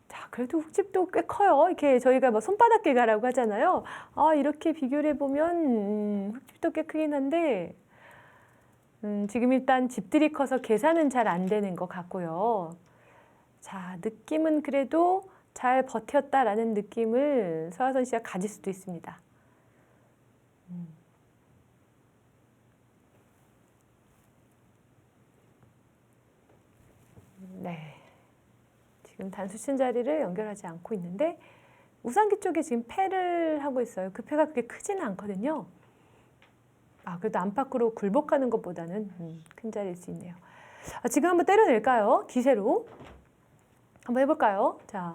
자, 그래도 흙집도 꽤 커요. 이렇게 저희가 뭐 손바닥 개가라고 하잖아요. 이렇게 비교를 해보면 흙집도 꽤 크긴 한데 지금 일단 집들이 커서 계산은 잘 안 되는 것 같고요. 자, 느낌은 그래도 잘 버텼다라는 느낌을 서하선 씨가 가질 수도 있습니다. 네. 지금 단수친 자리를 연결하지 않고 있는데 우상기 쪽에 지금 패를 하고 있어요. 그 패가 그렇게 크지는 않거든요. 그래도 안팎으로 굴복하는 것보다는 큰 자리일 수 있네요. 지금 한번 때려낼까요? 기세로. 한번 해볼까요? 자.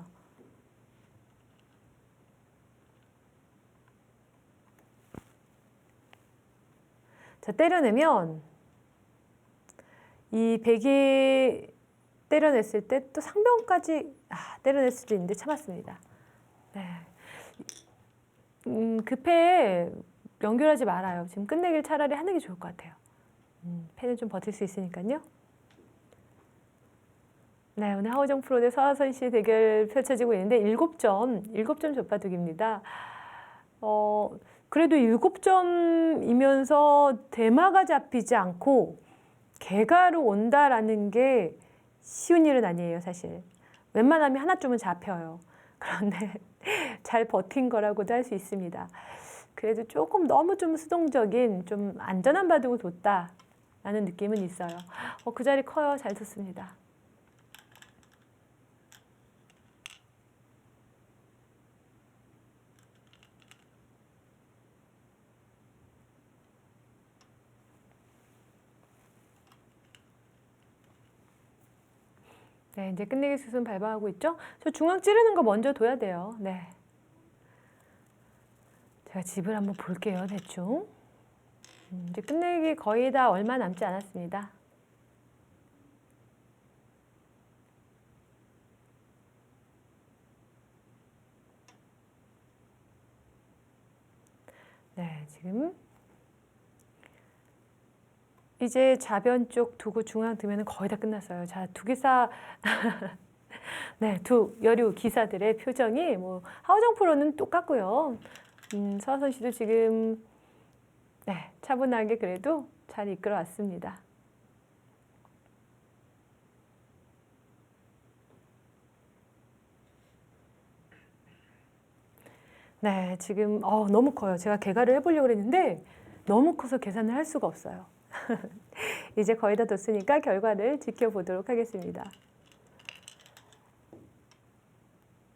자, 때려내면 이 백이 때려냈을 때 또 상병까지 때려낼 수도 있는데 참았습니다. 네. 그 패에 연결하지 말아요. 지금 끝내길 차라리 하는 게 좋을 것 같아요. 패는 좀 버틸 수 있으니까요. 네, 오늘 하우정 프로 대 서하선 씨 대결 펼쳐지고 있는데 7점 젖바둑입니다. 그래도 7점이면서 대마가 잡히지 않고 개가로 온다라는 게 쉬운 일은 아니에요, 사실. 웬만하면 하나쯤은 잡혀요. 그런데 잘 버틴 거라고도 할 수 있습니다. 그래도 조금 너무 좀 수동적인, 좀 안전한 바둑을 뒀다라는 느낌은 있어요. 그 자리 커요. 잘 뒀습니다. 네, 이제 끝내기 수순 밟아가고 있죠? 저 중앙 찌르는 거 먼저 둬야 돼요. 네. 제가 집을 한번 볼게요, 대충. 이제 끝내기 거의 다 얼마 남지 않았습니다. 네, 지금 이제 좌변 쪽 두고 중앙 두면 거의 다 끝났어요. 자, 두기사 네, 두 여류 기사들의 표정이 뭐 하우정 프로는 똑같고요. 서하선 씨도 지금 네, 차분하게 그래도 잘 이끌어 왔습니다. 네, 지금 너무 커요. 제가 개가를 해보려고 했는데 너무 커서 계산을 할 수가 없어요. 이제 거의 다 뒀으니까 결과를 지켜보도록 하겠습니다.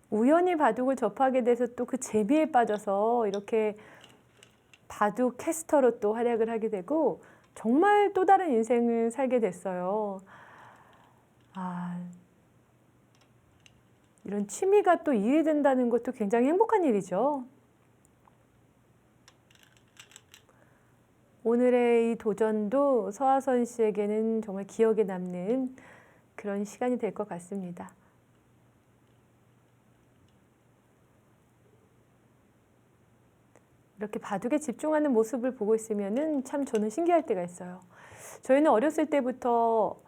우연히 바둑을 접하게 돼서 또 그 재미에 빠져서 이렇게 바둑 캐스터로 또 활약을 하게 되고 정말 또 다른 인생을 살게 됐어요. 이런 취미가 또 일이 된다는 것도 굉장히 행복한 일이죠. 오늘의 이 도전도 서하선 씨에게는 정말 기억에 남는 그런 시간이 될 것 같습니다. 이렇게 바둑에 집중하는 모습을 보고 있으면은 참 저는 신기할 때가 있어요. 저희는 어렸을 때부터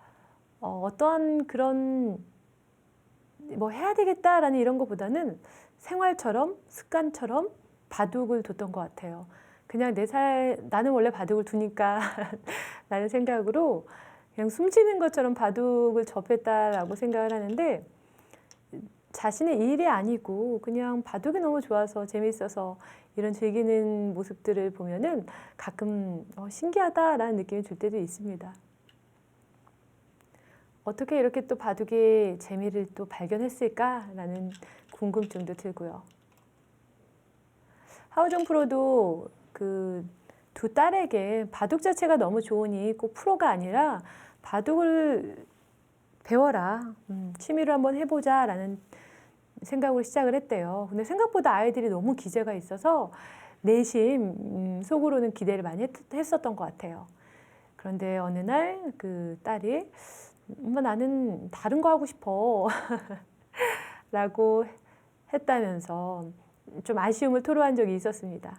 어떠한 그런 뭐 해야 되겠다라는 이런 것보다는 생활처럼 습관처럼 바둑을 뒀던 것 같아요. 그냥 나는 원래 바둑을 두니까 라는 생각으로 그냥 숨쉬는 것처럼 바둑을 접했다라고 생각을 하는데 자신의 일이 아니고 그냥 바둑이 너무 좋아서 재미있어서 이런 즐기는 모습들을 보면은 가끔 신기하다라는 느낌이 들 때도 있습니다. 어떻게 이렇게 또 바둑의 재미를 또 발견했을까라는 궁금증도 들고요. 하우정 프로도 그 두 딸에게 바둑 자체가 너무 좋으니 꼭 프로가 아니라 바둑을 배워라, 취미로 한번 해보자라는 생각으로 시작을 했대요. 근데 생각보다 아이들이 너무 기재가 있어서 내심 속으로는 기대를 많이 했었던 것 같아요. 그런데 어느 날 그 딸이 엄마 나는 다른 거 하고 싶어 라고 했다면서 좀 아쉬움을 토로한 적이 있었습니다.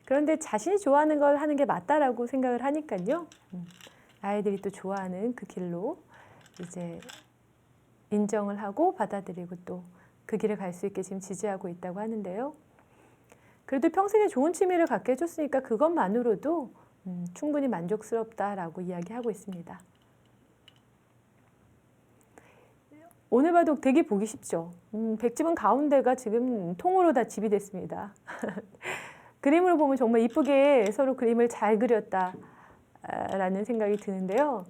그런데 자신이 좋아하는 걸 하는 게 맞다라고 생각을 하니까요. 아이들이 또 좋아하는 그 길로 이제 인정을 하고 받아들이고 또 그 길을 갈 수 있게 지금 지지하고 있다고 하는데요. 그래도 평생에 좋은 취미를 갖게 해줬으니까 그것만으로도 충분히 만족스럽다라고 이야기하고 있습니다. 오늘 바둑 되게 보기 쉽죠. 백집은 가운데가 지금 통으로 다 집이 됐습니다. 그림으로 보면 정말 이쁘게 서로 그림을 잘 그렸다라는 생각이 드는데요.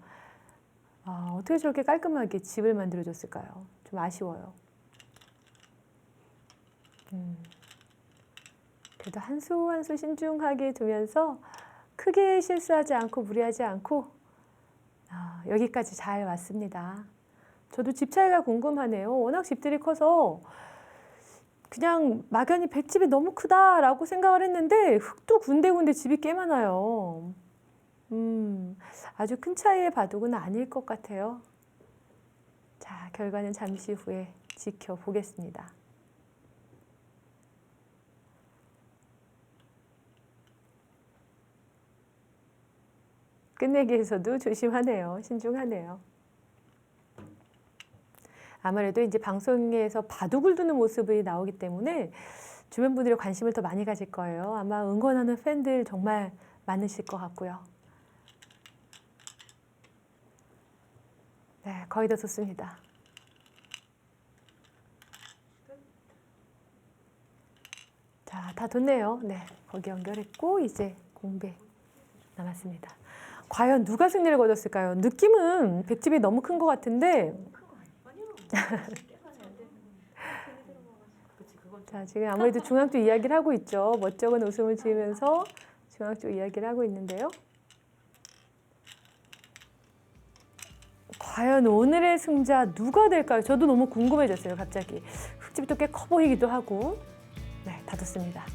어떻게 저렇게 깔끔하게 집을 만들어줬을까요? 좀 아쉬워요. 그래도 한 수 한 수 신중하게 두면서 크게 실수하지 않고 무리하지 않고 여기까지 잘 왔습니다. 저도 집 차이가 궁금하네요. 워낙 집들이 커서 그냥 막연히 백집이 너무 크다라고 생각을 했는데 흙도 군데군데 집이 꽤 많아요. 아주 큰 차이의 바둑은 아닐 것 같아요. 자, 결과는 잠시 후에 지켜보겠습니다. 끝내기에서도 조심하네요. 신중하네요. 아무래도 이제 방송에서 바둑을 두는 모습이 나오기 때문에 주변 분들의 관심을 더 많이 가질 거예요. 아마 응원하는 팬들 정말 많으실 것 같고요. 네, 거의 다 뒀습니다. 자, 다 뒀네요. 네, 거기 연결했고 이제 공백 남았습니다. 과연 누가 승리를 거뒀을까요? 느낌은 백집이 너무 큰 것 같은데 자, 지금 아무래도 중앙 쪽 이야기를 하고 있죠. 멋쩍은 웃음을 지으면서 중앙 쪽 이야기를 하고 있는데요. 과연 오늘의 승자 누가 될까요? 저도 너무 궁금해졌어요, 갑자기. 흙집이 또 꽤 커 보이기도 하고. 네, 다 뒀습니다.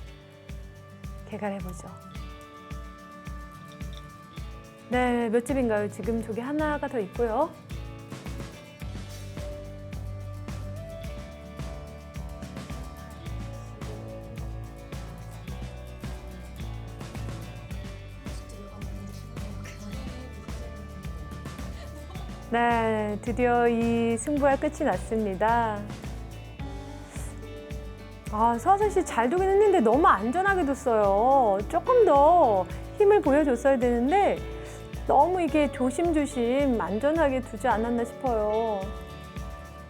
개갈해보죠. 네, 몇 집인가요? 지금 저기 하나가 더 있고요. 네, 드디어 이 승부가 끝이 났습니다. 서하선 씨 잘 두긴 했는데 너무 안전하게 뒀어요. 조금 더 힘을 보여줬어야 되는데 너무 이게 조심조심 안전하게 두지 않았나 싶어요.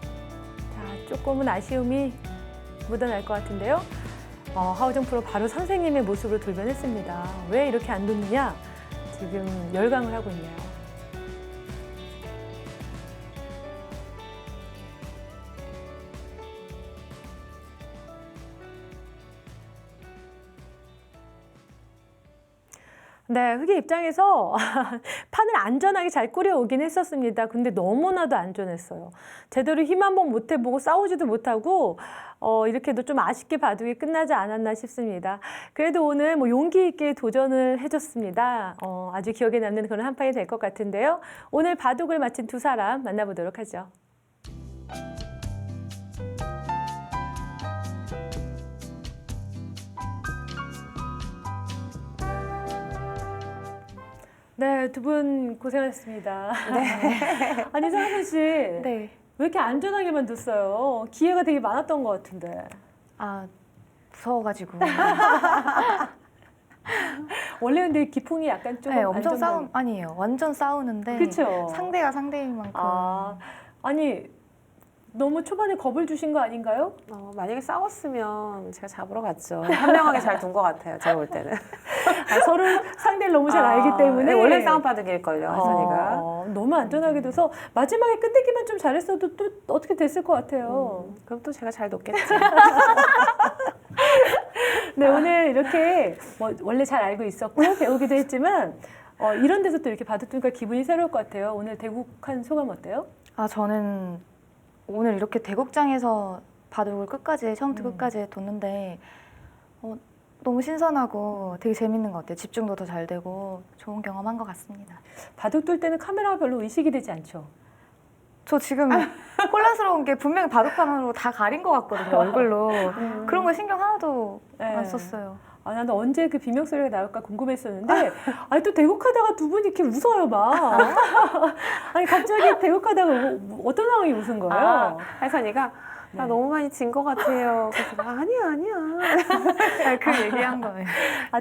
자, 조금은 아쉬움이 묻어날 것 같은데요. 하우정 프로 바로 선생님의 모습으로 돌변했습니다. 왜 이렇게 안 뒀느냐? 지금 열강을 하고 있네요. 네, 흑의 입장에서 판을 안전하게 잘 꾸려오긴 했었습니다. 근데 너무나도 안전했어요. 제대로 힘 한번 못 해보고 싸우지도 못하고 이렇게도 좀 아쉽게 바둑이 끝나지 않았나 싶습니다. 그래도 오늘 용기 있게 도전을 해줬습니다. 아주 기억에 남는 그런 한 판이 될 것 같은데요. 오늘 바둑을 마친 두 사람 만나보도록 하죠. 네, 두 분 고생하셨습니다. 네. 아니, 서하선 씨. 네. 왜 이렇게 안전하게만 뒀어요? 기회가 되게 많았던 것 같은데. 무서워가지고. 원래 근데 기풍이 약간 좀 네, 엄청 안전하게. 아니에요. 완전 싸우는데. 그쵸? 상대가 상대인 만큼. 아니, 너무 초반에 겁을 주신 거 아닌가요? 만약에 싸웠으면 제가 잡으러 갔죠. 현명하게 잘 둔 것 같아요. 제가 볼 때는. 서로 상대를 너무 잘 알기 때문에 원래 싸움바둑일걸요, 혜선이가. 너무 안전하게 둬서 마지막에 끝내기만 좀 잘했어도 또 어떻게 됐을 것 같아요. 그럼 또 제가 잘 놓겠죠. 네, 오늘 이렇게 뭐 원래 잘 알고 있었고 배우기도 했지만 이런 데서 또 이렇게 바둑 두니까 기분이 새로울 것 같아요. 오늘 대국한 소감 어때요? 저는 오늘 이렇게 대국장에서 바둑을 끝까지 처음부터 끝까지 뒀는데 너무 신선하고 되게 재밌는 것 같아요. 집중도 더 잘 되고 좋은 경험한 것 같습니다. 바둑 둘 때는 카메라가 별로 의식이 되지 않죠? 저 지금 혼란스러운 게 분명히 바둑판으로 다 가린 것 같거든요, 얼굴로. 그런 거 신경 하나도 안 썼어요. 나는 언제 그 비명 소리가 나올까 궁금했었는데 아니 또 대국하다가 두 분이 이렇게 웃어요 막. 아니 갑자기 대국하다가 어떤 상황이 웃은 거예요? 혜선이가 나 너무 많이 진 것 같아요. 그래서 아니야. 그 얘기한 거예요.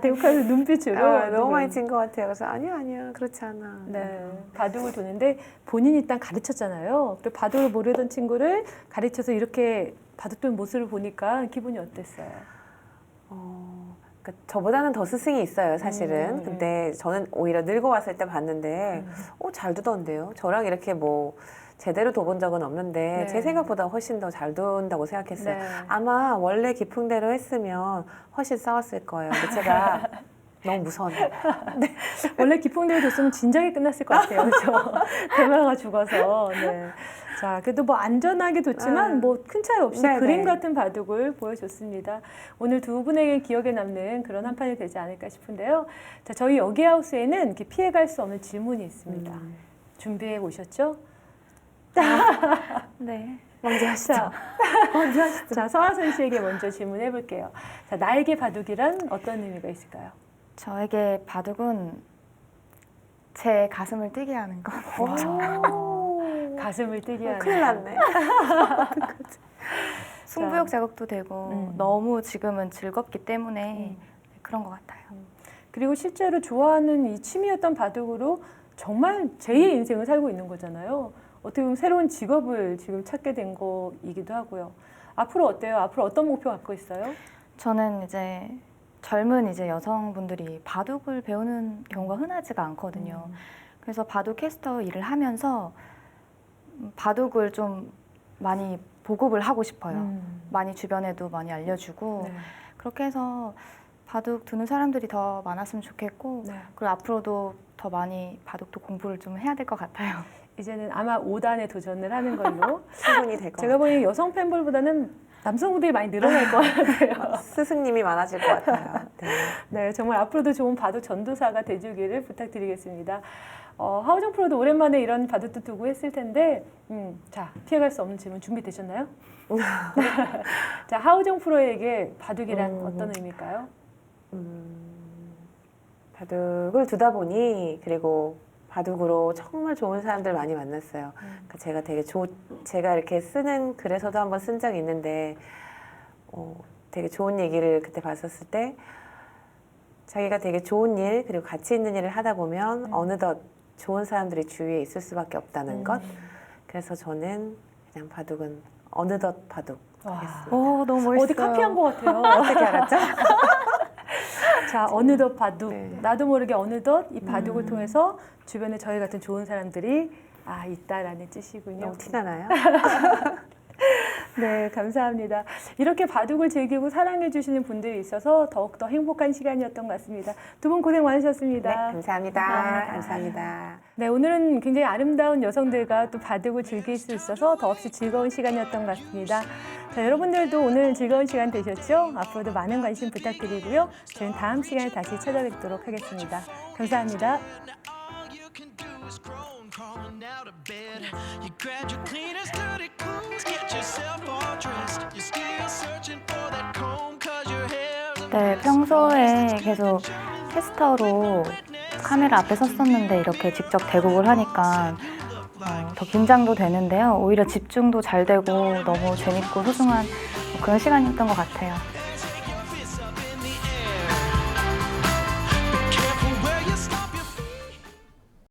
대국하면서 눈빛으로 너무 많이 진 것 같아요. 그래서 아니야 그렇지 않아. 네, 바둑을 두는데 본인이 일단 가르쳤잖아요. 그리고 바둑을 모르던 친구를 가르쳐서 이렇게 바둑 두는 모습을 보니까 기분이 어땠어요? 그러니까 저보다는 더 스승이 있어요, 사실은. 근데 저는 오히려 늙어 왔을 때 봤는데, 잘 두던데요. 저랑 이렇게 뭐 제대로 둬본 적은 없는데 제 생각보다 훨씬 더 잘 둔다고 생각했어요. 아마 원래 기풍대로 했으면 훨씬 싸웠을 거예요. 근데 제가 너무 무서웠네요. 네. 원래 기풍대로 뒀으면 진작에 끝났을 것 같아요. 그렇죠? 대마가 죽어서. 네. 자, 그래도 뭐 안전하게 뒀지만 뭐 큰 차이 없이 그림 같은 바둑을 보여줬습니다. 오늘 두 분에게 기억에 남는 그런 한 판이 되지 않을까 싶은데요. 자, 저희 여기하우스에는 이렇게 피해갈 수 없는 질문이 있습니다. 준비해 오셨죠? 네. 먼저 하시죠. 자, 서하선 씨에게 먼저 질문해 볼게요. 자, 나에게 바둑이란 어떤 의미가 있을까요? 저에게 바둑은 제 가슴을 뛰게 하는 것. 가슴을 뛰게 하는. 큰일 났네. 승부욕 자극도 되고 너무 지금은 즐겁기 때문에 그런 것 같아요. 그리고 실제로 좋아하는 이 취미였던 바둑으로 정말 제2의 인생을 살고 있는 거잖아요. 어떻게 보면 새로운 직업을 지금 찾게 된 거이기도 하고요. 앞으로 어때요? 앞으로 어떤 목표 갖고 있어요? 저는 이제 젊은 이제 여성분들이 바둑을 배우는 경우가 흔하지가 않거든요. 그래서 바둑 캐스터 일을 하면서 바둑을 좀 많이 보급을 하고 싶어요. 많이 주변에도 많이 알려주고 그렇게 해서 바둑 두는 사람들이 더 많았으면 좋겠고 그리고 앞으로도 더 많이 바둑도 공부를 좀 해야 될 것 같아요. 이제는 아마 5단에 도전을 하는 걸로 충분히 될 것 같아요. 제가 보기엔 여성 팬들보다는 남성분들이 많이 늘어날 것 같아요. 스승님이 많아질 것 같아요. 네, 정말 앞으로도 좋은 바둑 전도사가 되주기를 부탁드리겠습니다. 하우정 프로도 오랜만에 이런 바둑도 두고 했을 텐데 자, 피해갈 수 없는 질문 준비되셨나요? 자, 하우정 프로에게 바둑이란 어떤 의미일까요? 바둑을 두다 보니 그리고 바둑으로 정말 좋은 사람들 많이 만났어요. 그러니까 제가 되게 제가 이렇게 쓰는 글에서도 한번 쓴 적이 있는데 되게 좋은 얘기를 그때 봤었을 때 자기가 되게 좋은 일 그리고 가치 있는 일을 하다 보면 어느덧 좋은 사람들이 주위에 있을 수밖에 없다는 것. 그래서 저는 그냥 바둑은 어느덧 바둑 하겠습니다. 너무 멋있어요. 어디 카피한 것 같아요. 어떻게 알았죠? 자, 어느덧 바둑. 나도 모르게 어느덧 이 바둑을 통해서 주변에 저희 같은 좋은 사람들이 있다라는 뜻이군요. 너무 티나나요? 네, 감사합니다. 이렇게 바둑을 즐기고 사랑해 주시는 분들이 있어서 더욱더 행복한 시간이었던 것 같습니다. 두 분 고생 많으셨습니다. 네, 감사합니다. 감사합니다. 네, 오늘은 굉장히 아름다운 여성들과 또 바둑을 즐길 수 있어서 더없이 즐거운 시간이었던 것 같습니다. 자, 여러분들도 오늘 즐거운 시간 되셨죠? 앞으로도 많은 관심 부탁드리고요. 저희는 다음 시간에 다시 찾아뵙도록 하겠습니다. 감사합니다. 네, 평소에 계속 캐스터로 카메라 앞에 섰었는데 이렇게 직접 대국을 하니까 더 긴장도 되는데요. 오히려 집중도 잘 되고 너무 재밌고 소중한 그런 시간이었던 것 같아요.